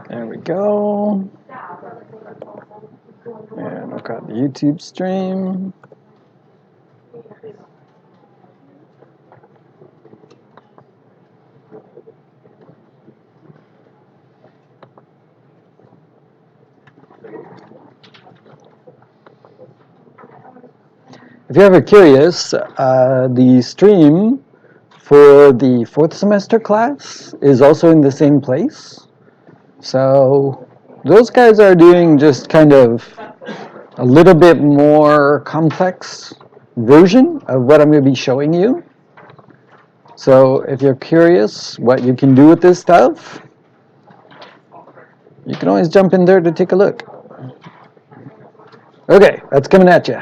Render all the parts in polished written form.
There we go. And I've got the YouTube stream. If you're ever curious, the stream for the 4th semester class is also in the same place. So those guys are doing just kind of a little bit more complex version of what I'm going to be showing you. So if you're curious what you can do with this stuff, you can always jump in there to take a look. Okay, that's coming at you.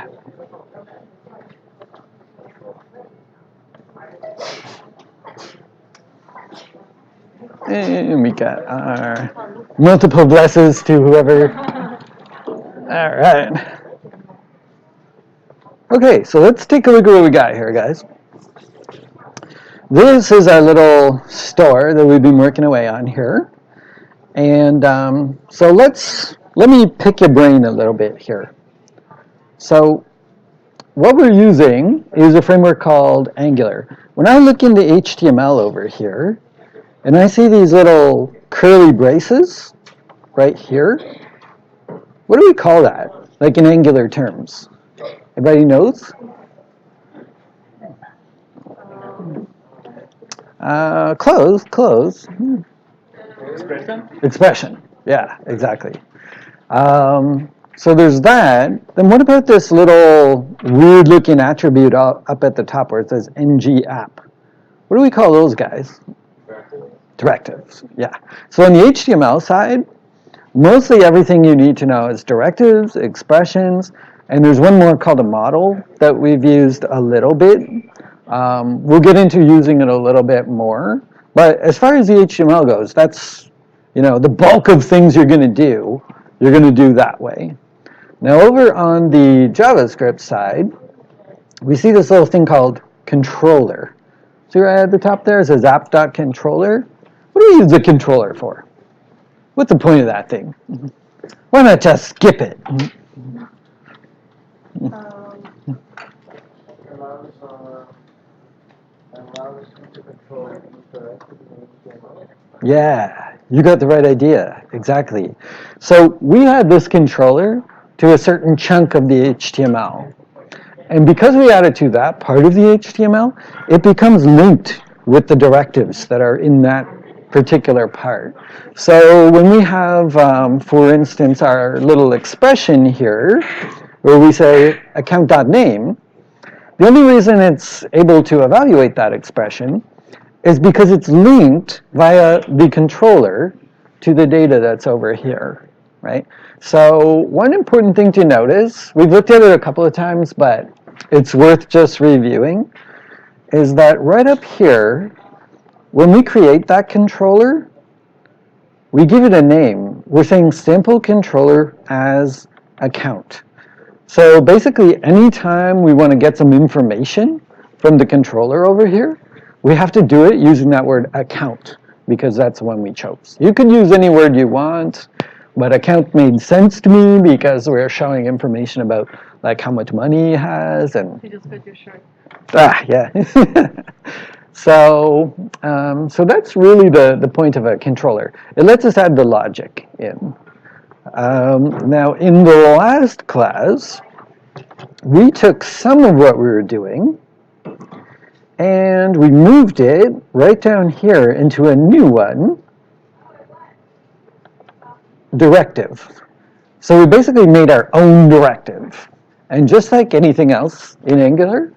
And we got our multiple blesses to whoever. All right. Okay, so let's take a look at what we got here, guys. This is our little store that we've been working away on here. And so let me pick your brain a little bit here. So what we're using is a framework called Angular. When I look into HTML over here, and I see these little curly braces right here, what do we call that, like in Angular terms? Anybody knows? Close. Expression, yeah, exactly. So there's that. Then what about this little weird-looking attribute up at the top where it says ng app? What do we call those guys? Directives, yeah. So on the HTML side, mostly everything you need to know is directives, expressions, and there's one more called a model that we've used a little bit. We'll get into using it a little bit more. But as far as the HTML goes, that's, the bulk of things you're going to do that way. Now over on the JavaScript side, we see this little thing called controller. See right at the top there? It says app.controller. What do we use the controller for? What's the point of that thing? Why not just skip it? Yeah, you got the right idea. Exactly. So we had this controller to a certain chunk of the HTML. And because we added to that part of the HTML, it becomes linked with the directives that are in that particular part. So when we have, for instance, our little expression here, where we say account.name, the only reason it's able to evaluate that expression is because it's linked via the controller to the data that's over here, right? So one important thing to notice, we've looked at it a couple of times, but it's worth just reviewing, is that right up here, when we create that controller, we give it a name. We're saying simple controller as account. So basically, anytime we want to get some information from the controller over here, we have to do it using that word account, because that's the one we chose. You could use any word you want, but account made sense to me because we're showing information about like how much money he has and. You just fit your shirt. Yeah. So that's really the point of a controller. It lets us add the logic in. Now, in the last class, we took some of what we were doing and we moved it right down here into a new one, directive. So we basically made our own directive. And just like anything else in Angular,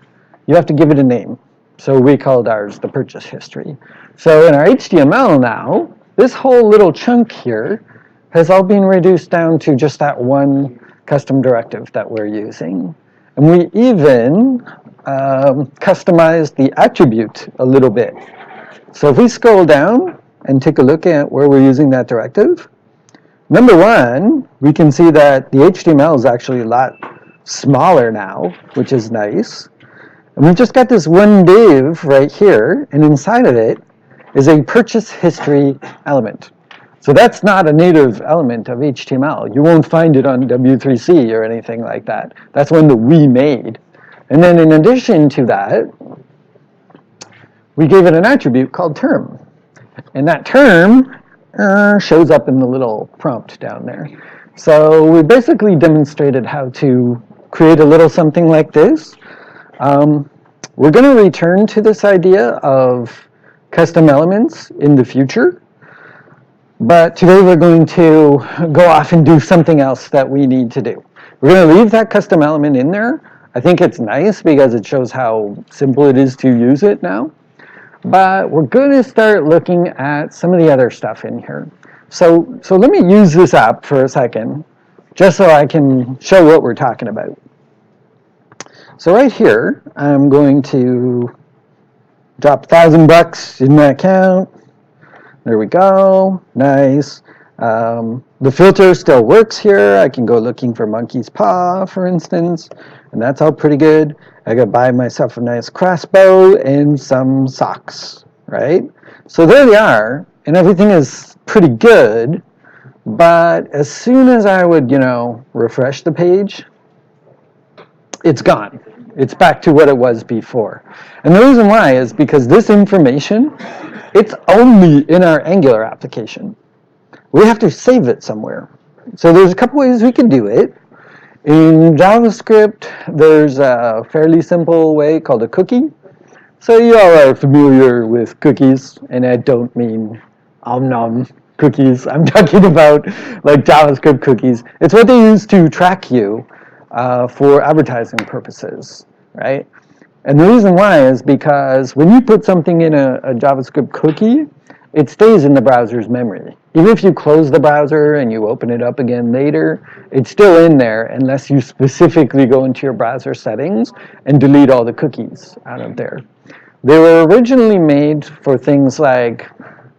you have to give it a name. So we called ours the purchase history. So in our HTML now, this whole little chunk here has all been reduced down to just that one custom directive that we're using. And we even customized the attribute a little bit. So if we scroll down and take a look at where we're using that directive, number one, we can see that the HTML is actually a lot smaller now, which is nice. And we've just got this one div right here, and inside of it is a purchase history element. So that's not a native element of HTML. You won't find it on W3C or anything like that. That's one that we made. And then in addition to that, we gave it an attribute called term. And that term shows up in the little prompt down there. So we basically demonstrated how to create a little something like this. We're going to return to this idea of custom elements in the future. But today we're going to go off and do something else that we need to do. We're going to leave that custom element in there. I think it's nice because it shows how simple it is to use it now. But we're going to start looking at some of the other stuff in here. So let me use this app for a second, just so I can show what we're talking about. So right here, I'm going to drop $1,000 in my account. There we go, nice. The filter still works here. I can go looking for monkey's paw, for instance, and that's all pretty good. I gotta buy myself a nice crossbow and some socks, right? So there they are, and everything is pretty good, but as soon as I would, refresh the page, it's gone. It's back to what it was before. And the reason why is because this information, it's only in our Angular application. We have to save it somewhere. So there's a couple ways we can do it. In JavaScript, there's a fairly simple way called a cookie. So you all are familiar with cookies, and I don't mean om-nom cookies. I'm talking about like JavaScript cookies. It's what they use to track you for advertising purposes, right? And the reason why is because when you put something in a JavaScript cookie, it stays in the browser's memory. Even if you close the browser and you open it up again later, it's still in there unless you specifically go into your browser settings and delete all the cookies out of there. They were originally made for things like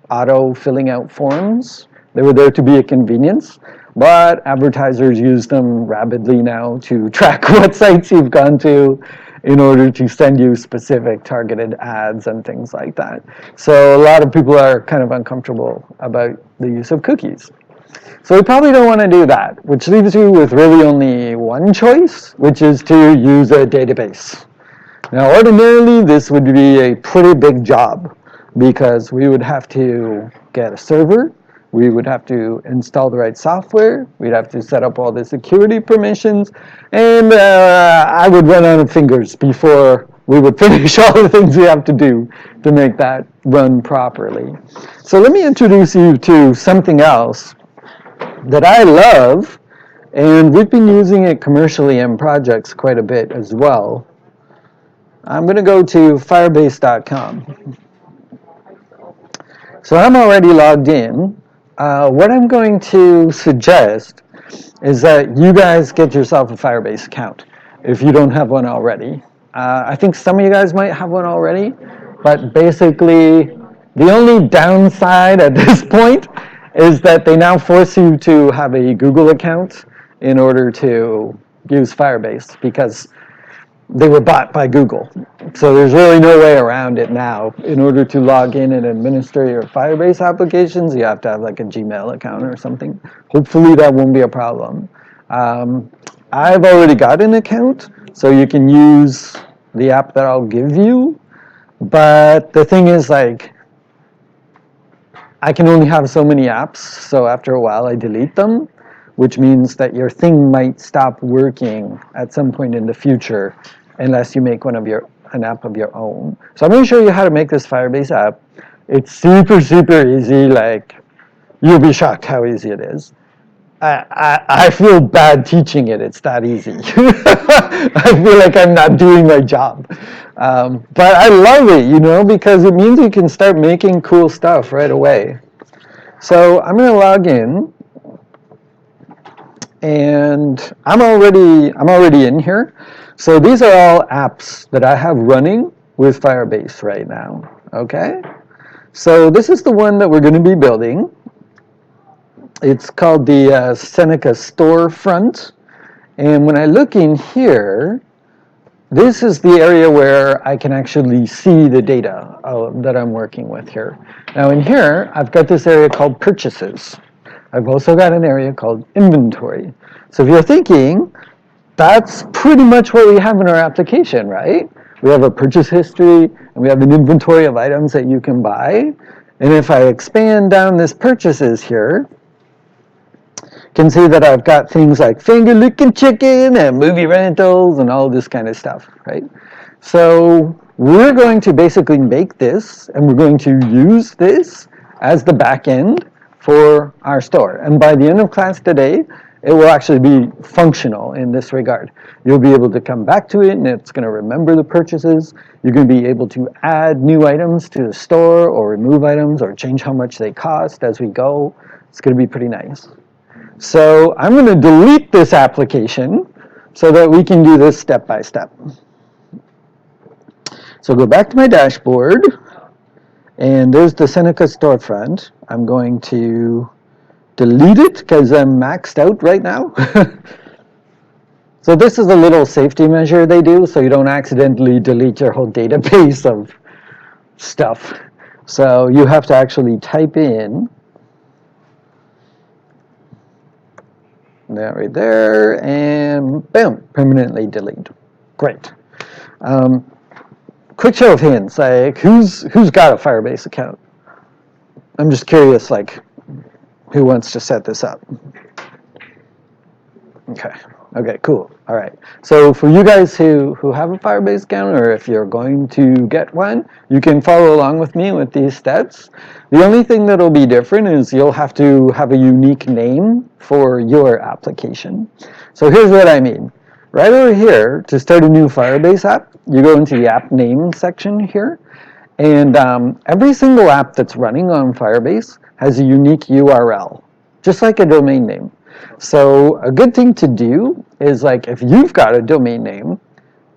auto filling out forms. They were there to be a convenience, but advertisers use them rapidly now to track what sites you've gone to in order to send you specific targeted ads and things like that. So a lot of people are kind of uncomfortable about the use of cookies. So we probably don't want to do that, which leaves you with really only one choice, which is to use a database. Now, ordinarily, this would be a pretty big job because we would have to get a server, we would have to install the right software, we'd have to set up all the security permissions, and I would run out of fingers before we would finish all the things we have to do to make that run properly. So let me introduce you to something else that I love, and we've been using it commercially in projects quite a bit as well. I'm going to go to firebase.com. So I'm already logged in. What I'm going to suggest is that you guys get yourself a Firebase account if you don't have one already. I think some of you guys might have one already, but basically the only downside at this point is that they now force you to have a Google account in order to use Firebase because they were bought by Google. So there's really no way around it now. In order to log in and administer your Firebase applications, you have to have like a Gmail account or something. Hopefully that won't be a problem. I've already got an account, so you can use the app that I'll give you. But the thing is, like, I can only have so many apps, so after a while I delete them, which means that your thing might stop working at some point in the future unless you make an app of your own. So I'm going to show you how to make this Firebase app. It's super, super easy. Like, you'll be shocked how easy it is. I feel bad teaching it. It's that easy. I feel like I'm not doing my job. But I love it, because it means you can start making cool stuff right away. So I'm going to log in. and I'm already in here. So these are all apps that I have running with Firebase right now. Okay, so this is the one that we're going to be building. It's called the Seneca Storefront, and when I look in here, this is the area where I can actually see the data that I'm working with here. Now in here, I've got this area called Purchases. I've also got an area called Inventory. So if you're thinking, that's pretty much what we have in our application, right? We have a purchase history, and we have an inventory of items that you can buy. And if I expand down this Purchases here, you can see that I've got things like finger licking chicken and movie rentals and all this kind of stuff, right? So we're going to basically make this, and we're going to use this as the back end for our store. And by the end of class today, it will actually be functional in this regard. You'll be able to come back to it, and it's going to remember the purchases. You're going to be able to add new items to the store or remove items or change how much they cost as we go. It's going to be pretty nice. So I'm going to delete this application so that we can do this step by step. So go back to my dashboard, and there's the Seneca storefront. I'm going to delete it because I'm maxed out right now. So this is a little safety measure they do so you don't accidentally delete your whole database of stuff. So you have to actually type in that right there, and boom, permanently delete. Great. Quick show of hands, like who's got a Firebase account? I'm just curious, like who wants to set this up? Okay, cool. All right. So for you guys who have a Firebase account, or if you're going to get one, you can follow along with me with these steps. The only thing that'll be different is you'll have to have a unique name for your application. So here's what I mean. Right over here, to start a new Firebase app, you go into the app name section here, and every single app that's running on Firebase has a unique URL, just like a domain name. So a good thing to do is, like, if you've got a domain name,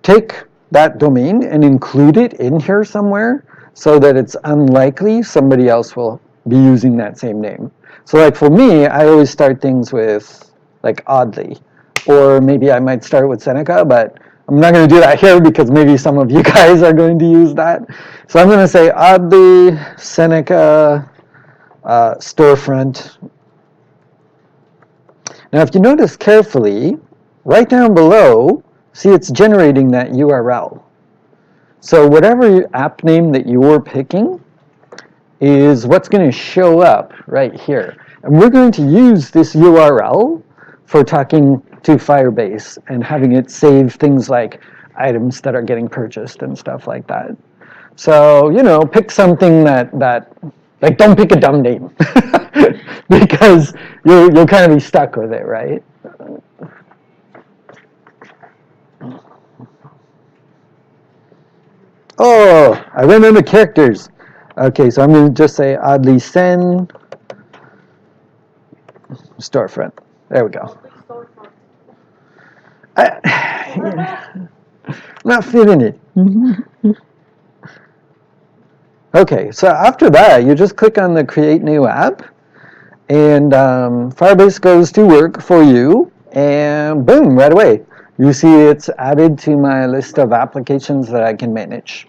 take that domain and include it in here somewhere so that it's unlikely somebody else will be using that same name. So like for me, I always start things with like Oddly, or maybe I might start with Seneca, but I'm not going to do that here because maybe some of you guys are going to use that. So I'm going to say Oddly Seneca storefront. Now, if you notice carefully, right down below, see it's generating that URL. So whatever app name that you're picking is what's going to show up right here. And we're going to use this URL for talking to Firebase and having it save things like items that are getting purchased and stuff like that. So, you know, pick something that like, don't pick a dumb name because you'll kind of be stuck with it, right? Oh, I went into characters. Okay, so I'm going to just say Oddly Sen storefront. There we go. I'm not fitting it. Okay, so after that, you just click on the Create New App, and Firebase goes to work for you, and boom, right away. You see it's added to my list of applications that I can manage.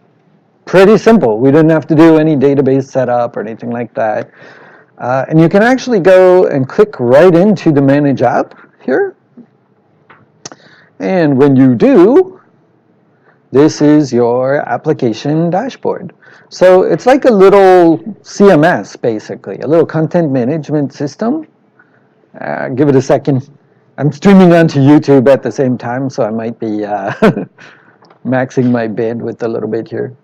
Pretty simple. We didn't have to do any database setup or anything like that. And you can actually go and click right into the Manage App here. And when you do, this is your application dashboard. So it's like a little CMS, basically, a little content management system. Give it a second. I'm streaming onto YouTube at the same time, so I might be maxing my bandwidth a little bit here.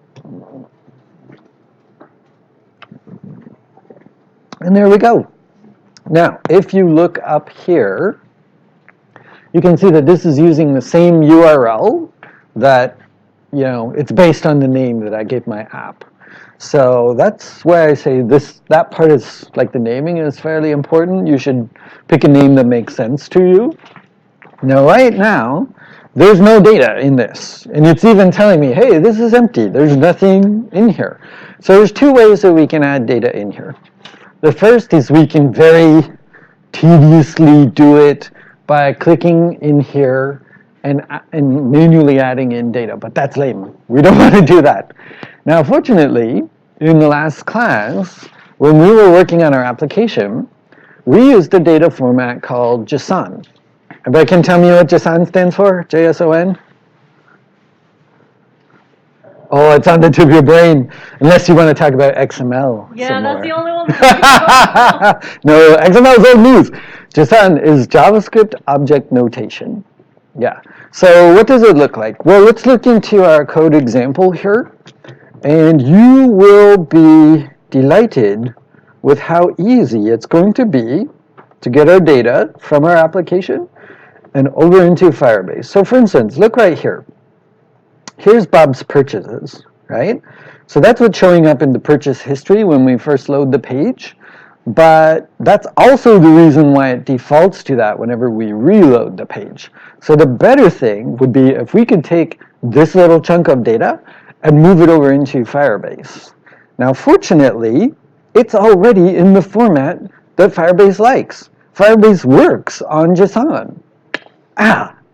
And there we go. Now, if you look up here, you can see that this is using the same URL that, you know, it's based on the name that I gave my app. So that's why I say that part is like the naming is fairly important. You should pick a name that makes sense to you. Now, right now, there's no data in this. And it's even telling me, hey, this is empty. There's nothing in here. So there's two ways that we can add data in here. The first is we can very tediously do it by clicking in here and manually adding in data, but that's lame. We don't want to do that. Now, fortunately, in the last class, when we were working on our application, we used a data format called JSON. Everybody can tell me what JSON stands for? JSON? Oh, it's on the tip of your brain. Unless you want to talk about XML. Yeah, that's somewhere. the only one that No, XML is old news. JSON is JavaScript Object Notation. Yeah. So what does it look like? Well, let's look into our code example here. And you will be delighted with how easy it's going to be to get our data from our application and over into Firebase. So for instance, look right here. Here's Bob's purchases, right? So that's what's showing up in the purchase history when we first load the page. But that's also the reason why it defaults to that whenever we reload the page. So the better thing would be if we could take this little chunk of data and move it over into Firebase. Now, fortunately, it's already in the format that Firebase likes. Firebase works on JSON.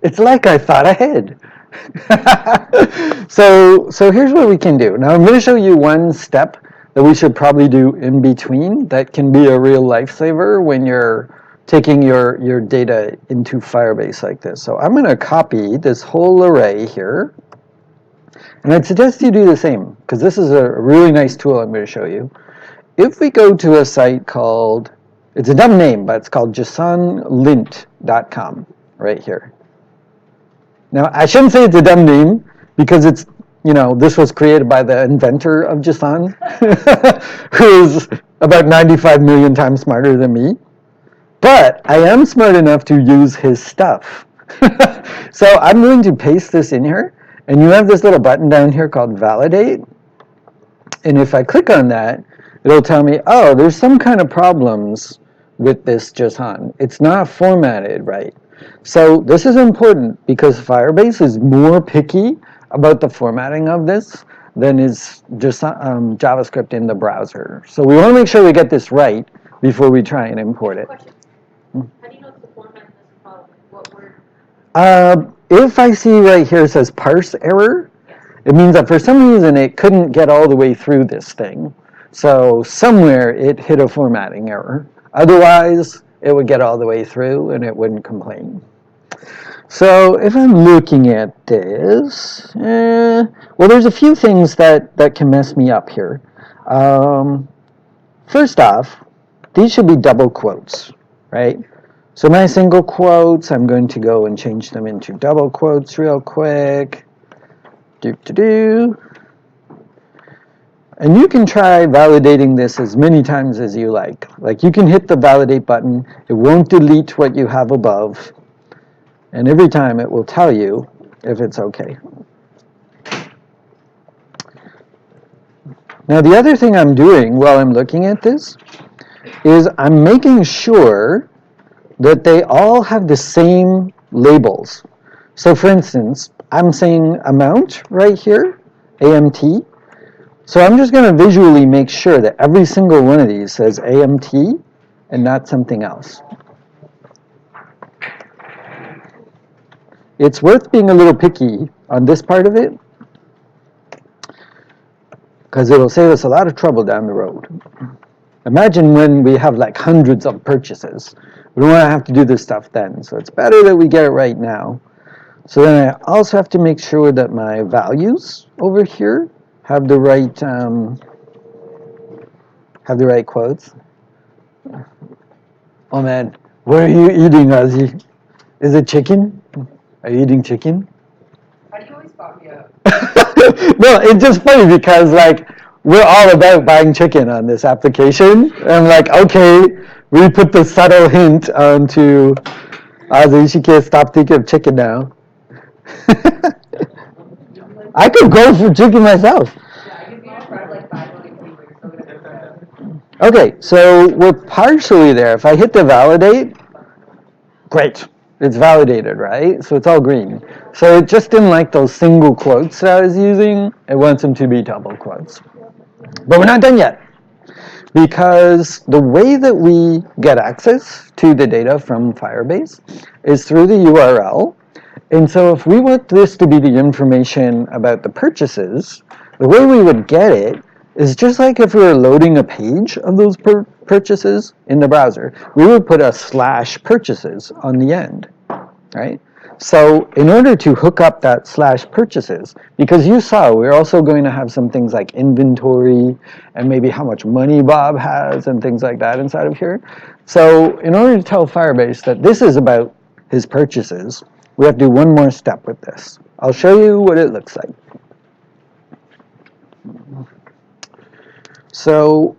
It's like I thought ahead. So here's what we can do. Now I'm going to show you one step that we should probably do in between that can be a real lifesaver when you're taking your data into Firebase like this. So I'm going to copy this whole array here. And I'd suggest you do the same, because this is a really nice tool I'm going to show you. If we go to a site called, it's a dumb name, but it's called JSONlint.com right here. Now, I shouldn't say it's a dumb name, because it's, this was created by the inventor of JSON, who is about 95 million times smarter than me. But I am smart enough to use his stuff. So I'm going to paste this in here. And you have this little button down here called Validate. And if I click on that, it'll tell me, oh, there's some kind of problems with this JSON. It's not formatted right. So this is important because Firebase is more picky about the formatting of this than is just JavaScript in the browser. So we want to make sure we get this right before we try and import it. Question. How do you know it's the format of this problem? What word? If I see right here it says parse error, it means that for some reason it couldn't get all the way through this thing. So somewhere it hit a formatting error. Otherwise, it would get all the way through and it wouldn't complain. So if I'm looking at this, well, there's a few things that can mess me up here. First off, these should be double quotes, right? So my single quotes, I'm going to go and change them into double quotes real quick. And you can try validating this as many times as you like. Like you can hit the validate button. It won't delete what you have above. And every time it will tell you if it's okay. Now the other thing I'm doing while I'm looking at this is I'm making sure that they all have the same labels. So for instance, I'm saying amount right here, AMT. So I'm just going to visually make sure that every single one of these says AMT and not something else. It's worth being a little picky on this part of it because it'll save us a lot of trouble down the road. Imagine when we have like hundreds of purchases. We don't want to have to do this stuff then. So it's better that we get it right now. So then I also have to make sure that my values over here have the right quotes. Oh man, what are you eating, Ozzy? Is it chicken? Are you eating chicken? How do you always spot me out? No, it's just funny because like we're all about buying chicken on this application. And I'm like, okay, we put the subtle hint onto Ozzy. She can't stop thinking of chicken now. I could go for chicken myself. Yeah, I could be like 5 million Okay, so we're partially there. If I hit the validate, great. It's validated, right? So it's all green. So it just didn't like those single quotes that I was using. It wants them to be double quotes. But we're not done yet, because the way that we get access to the data from Firebase is through the URL. And so if we want this to be the information about the purchases, the way we would get it is just like if we were loading a page of those purchases in the browser, we would put a slash purchases on the end, right? So in order to hook up that slash purchases, because you saw we're also going to have some things like inventory and maybe how much money Bob has and things like that inside of here. So in order to tell Firebase that this is about his purchases, we have to do one more step with this. I'll show you what it looks like. So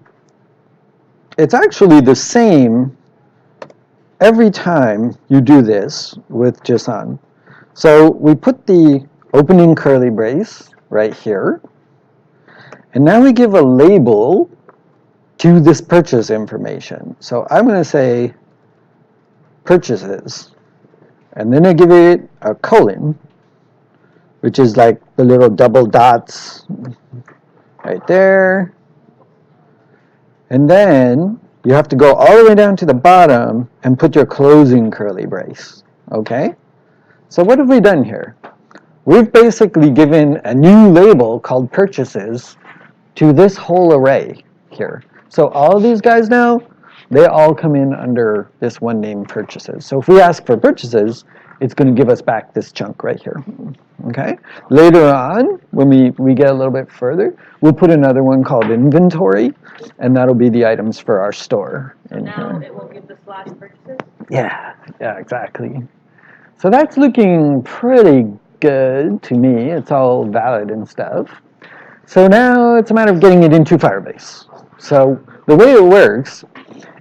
it's actually the same every time you do this with JSON. So we put the opening curly brace right here, and now we give a label to this purchase information. So I'm going to say purchases, and then I give it a colon, which is like the little double dots right there. And then you have to go all the way down to the bottom and put your closing curly brace, okay? So what have we done here? We've basically given a new label called purchases to this whole array here. So all of these guys now, they all come in under this one name purchases. So if we ask for purchases, it's going to give us back this chunk right here. Okay. Later on, when we get a little bit further, we'll put another one called inventory, and that'll be the items for our store. So now it will give the slash purchases? Yeah, exactly. So that's looking pretty good to me. It's all valid and stuff. So now it's a matter of getting it into Firebase. So the way it works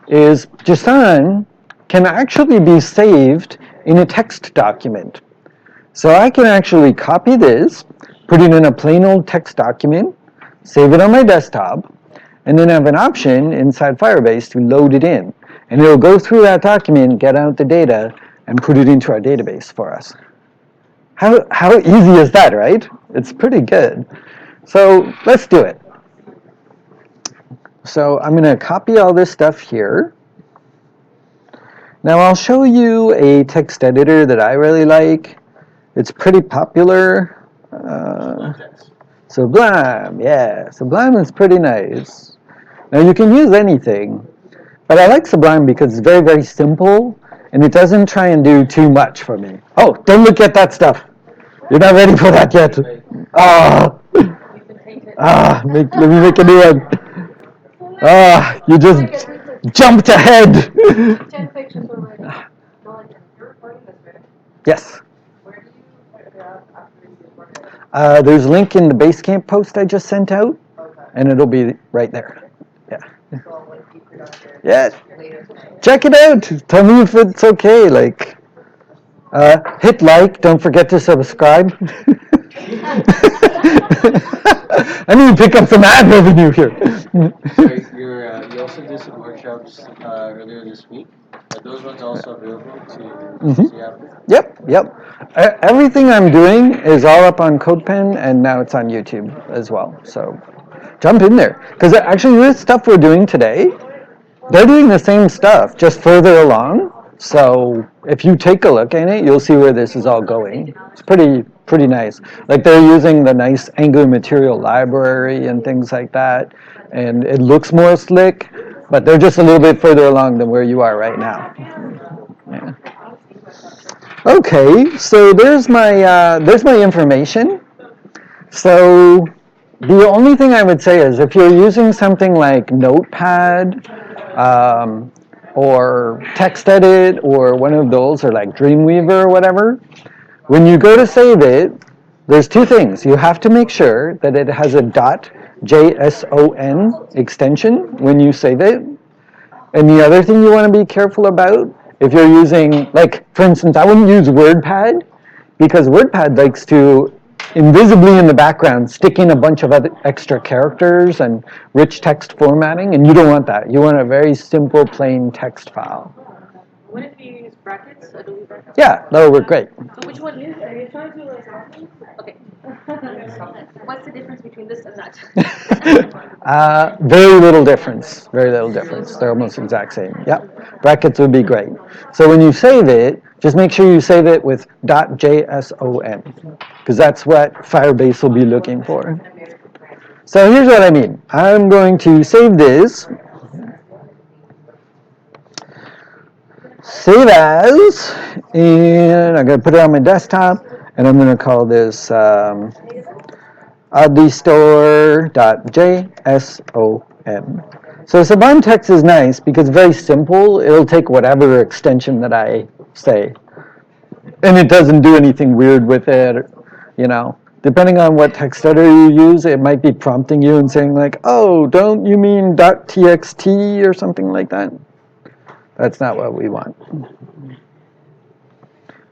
is JSON can actually be saved in a text document. So I can actually copy this, put it in a plain old text document, save it on my desktop, and then have an option inside Firebase to load it in. And it'll go through that document, get out the data, and put it into our database for us. How easy is that, right? It's pretty good. So let's do it. So I'm going to copy all this stuff here. Now I'll show you a text editor that I really like. It's pretty popular. Sublime, yeah. Sublime is pretty nice. Now you can use anything, but I like Sublime because it's very, very simple, and it doesn't try and do too much for me. Oh, don't look at that stuff. You're not ready for that yet. Let me make a new one. You just jumped ahead. 10 pictures already. You're recording this, right? Yes. Where do you put it up after you record it? There's a link in the Basecamp post I just sent out, and it'll be right there. Yeah. So I'll like keep it up there Yeah. later tonight. Check it out. Tell me if it's okay. Like, hit like. Don't forget to subscribe. I need to pick up some ad revenue here. Sorry, you also did some workshops earlier this week. Are those ones also available to see after? Yep. Everything I'm doing is all up on CodePen, and now it's on YouTube as well. So jump in there. Because actually this stuff we're doing today, they're doing the same stuff, just further along. So if you take a look at it, you'll see where this is all going. It's pretty nice. Like they're using the nice Angular material library and things like that. And it looks more slick, but they're just a little bit further along than where you are right now. Yeah. Okay, so there's my information. So the only thing I would say is if you're using something like Notepad or TextEdit or one of those, or like Dreamweaver or whatever, when you go to save it, there's two things. You have to make sure that it has a .json extension when you save it. And the other thing you want to be careful about, if you're using, like, for instance, I wouldn't use WordPad because WordPad likes to invisibly in the background, sticking a bunch of other extra characters and rich text formatting, and you don't want that. You want a very simple, plain text file. What if you use brackets? Adobe brackets? Yeah, that would work great. So which one is? Are you trying to like something? Okay. What's the difference between this and that? Very little difference. Very little difference. They're almost exact same. Yep. Brackets would be great. So when you save it, just make sure you save it with .json, because that's what Firebase will be looking for. So here's what I mean. I'm going to save this. Save as, and I'm going to put it on my desktop, and I'm going to call this oddlystore.json. So Sublime Text is nice because it's very simple. It'll take whatever extension that I say. And it doesn't do anything weird with it, you know. Depending on what text editor you use, it might be prompting you and saying like, oh, don't you mean .txt or something like that? That's not what we want.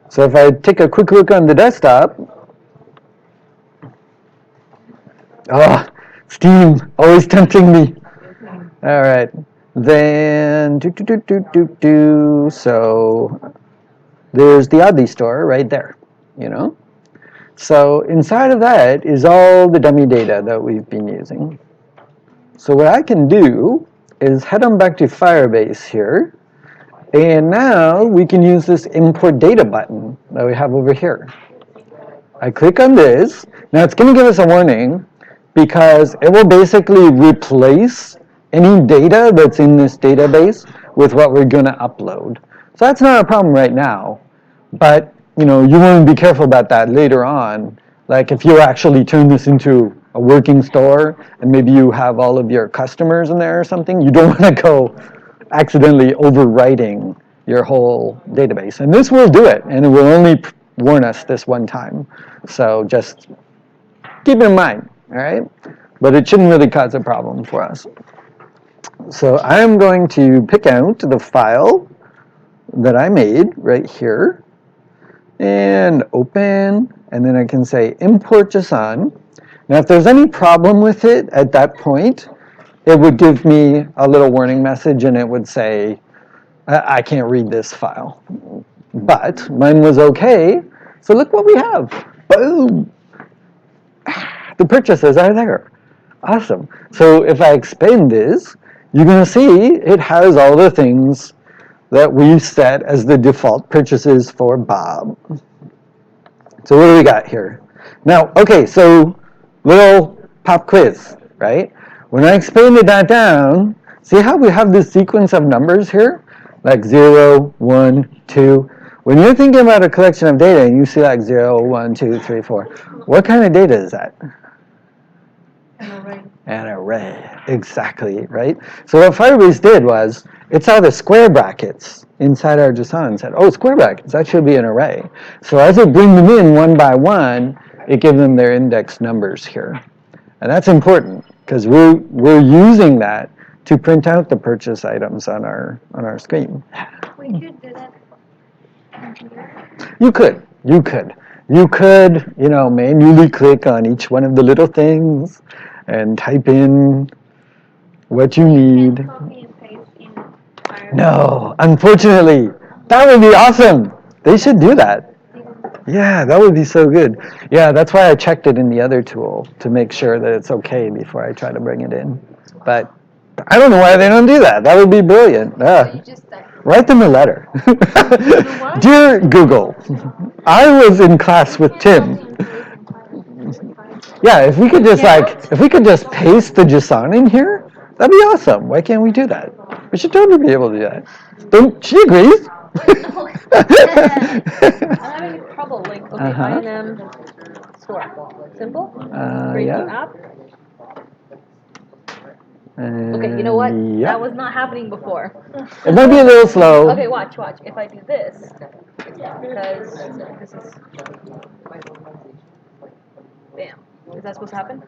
So if I take a quick look on the desktop, oh, Steam, always tempting me. All right, then so there's the Oddly store right there, you know. So inside of that is all the dummy data that we've been using. So what I can do is head on back to Firebase here, and now we can use this import data button that we have over here. I click on this. Now it's going to give us a warning because it will basically replace any data that's in this database with what we're going to upload. So that's not a problem right now, but you want to be careful about that later on. Like if you actually turn this into a working store and maybe you have all of your customers in there or something, you don't want to go accidentally overwriting your whole database. And this will do it, and it will only warn us this one time. So just keep it in mind, all right? But it shouldn't really cause a problem for us. So I'm going to pick out the file that I made right here and open, and then I can say import JSON. Now if there's any problem with it at that point, it would give me a little warning message and it would say, I can't read this file. But mine was okay, so look what we have. Boom! The purchases are there. Awesome. So if I expand this, you're going to see it has all the things that we set as the default purchases for Bob. So what do we got here? Now, okay, so little pop quiz, right? When I expanded that down, see how we have this sequence of numbers here? Like 0, 1, 2. When you're thinking about a collection of data and you see like 0, 1, 2, 3, 4, what kind of data is that? An array. An array, exactly, right? So what Firebase did was, it saw the square brackets inside our JSON and said, oh, square brackets, that should be an array. So as it brings them in one by one, it gives them their index numbers here. And that's important, because we're using that to print out the purchase items on our screen. We could do that here. You could, manually click on each one of the little things and type in what you need. And copy and paste in Firebase. No, unfortunately, that would be awesome. They should do that. Yeah, that would be so good. Yeah, that's why I checked it in the other tool to make sure that it's okay before I try to bring it in. But I don't know why they don't do that. That would be brilliant. Write them a letter. Dear Google, I was in class with Tim. Yeah, if we could just paste the JSON in here, that'd be awesome. Why can't we do that? We should totally be able to do that. Don't she agrees? I'm having trouble. Like, okay, I&M store. Simple. Create Yeah. the app. Okay, you know what? Yeah. That was not happening before. It might be a little slow. Okay, watch. If I do this, because this is, bam. Is that supposed to happen?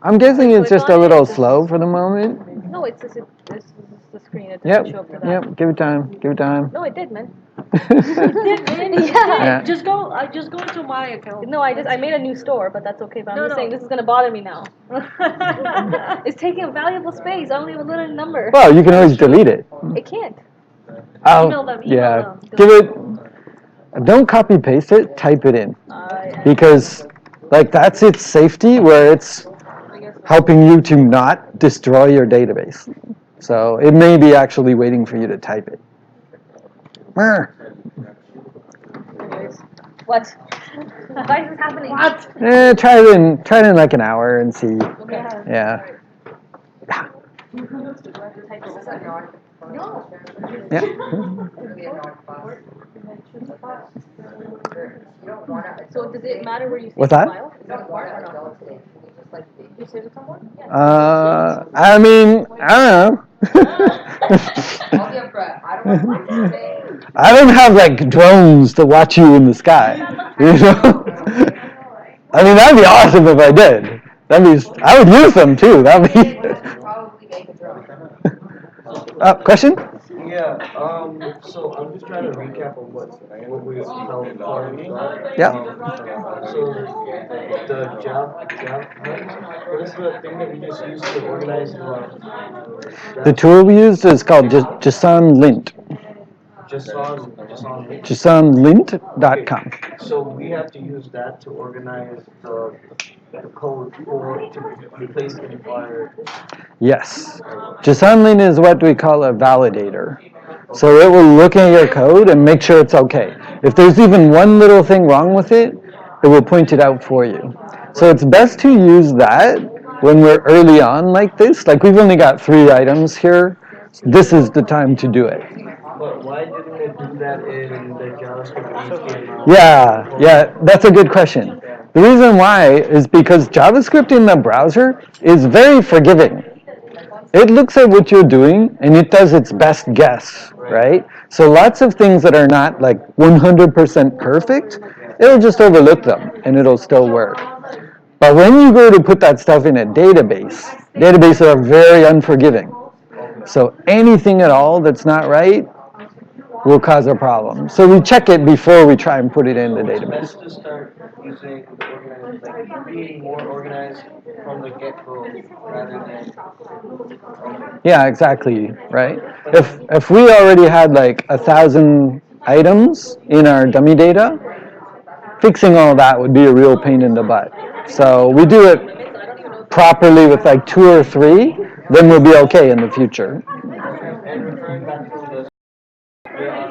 I'm guessing it's just a little slow for the moment. No, this is the screen. It doesn't show up to that. Yep. Give it time. No, it did, man. Yeah. Just go. I just go into my account. No, I made a new store, but that's okay. But I'm No, just no. saying this is gonna bother me now. It's taking up valuable space. I only have a little number. Well, you can always delete it. It can't. Email them. Yeah. Email them. Give it. Don't copy paste it. Type it in, because like that's its safety, where it's helping you to not destroy your database. So it may be actually waiting for you to type it. What? Why is this happening? What? Try it in like an hour and see. Okay. Yeah. Yeah. So does it matter where you save What's the that? file? Is that part or not? You save it somewhere? Yeah. I mean, I don't know. I don't have like drones to watch you in the sky, you know. I mean, that'd be awesome if I did. I would use them too. That'd be. Question? Yeah, so I'm just trying to recap on what we held party. Yeah. So the job, what is the thing that we just used to organize The tool we used is called JSON Lint. just on JSONLint.com. So we have to use that to organize the code to be placed in our. Yes. JSON Lint is what we call a validator. So it will look at your code and make sure it's okay. If there's even one little thing wrong with it, it will point it out for you. So it's best to use that when we're early on like this. Like we've only got 3 items here. This is the time to do it. But why didn't it do that in the JavaScript HTML? Yeah, that's a good question. The reason why is because JavaScript in the browser is very forgiving. It looks at what you're doing and it does its best guess, right? So lots of things that are not like 100% perfect, it'll just overlook them and it'll still work. But when you go to put that stuff in a database, databases are very unforgiving. So anything at all that's not right will cause a problem. So we check it before we try and put it in the database. It's best to start using being more organized from the get-go rather than. Yeah, exactly, right? If we already had like 1,000 items in our dummy data, fixing all that would be a real pain in the butt. So we do it properly with like 2 or 3, then we'll be okay in the future. And referring back to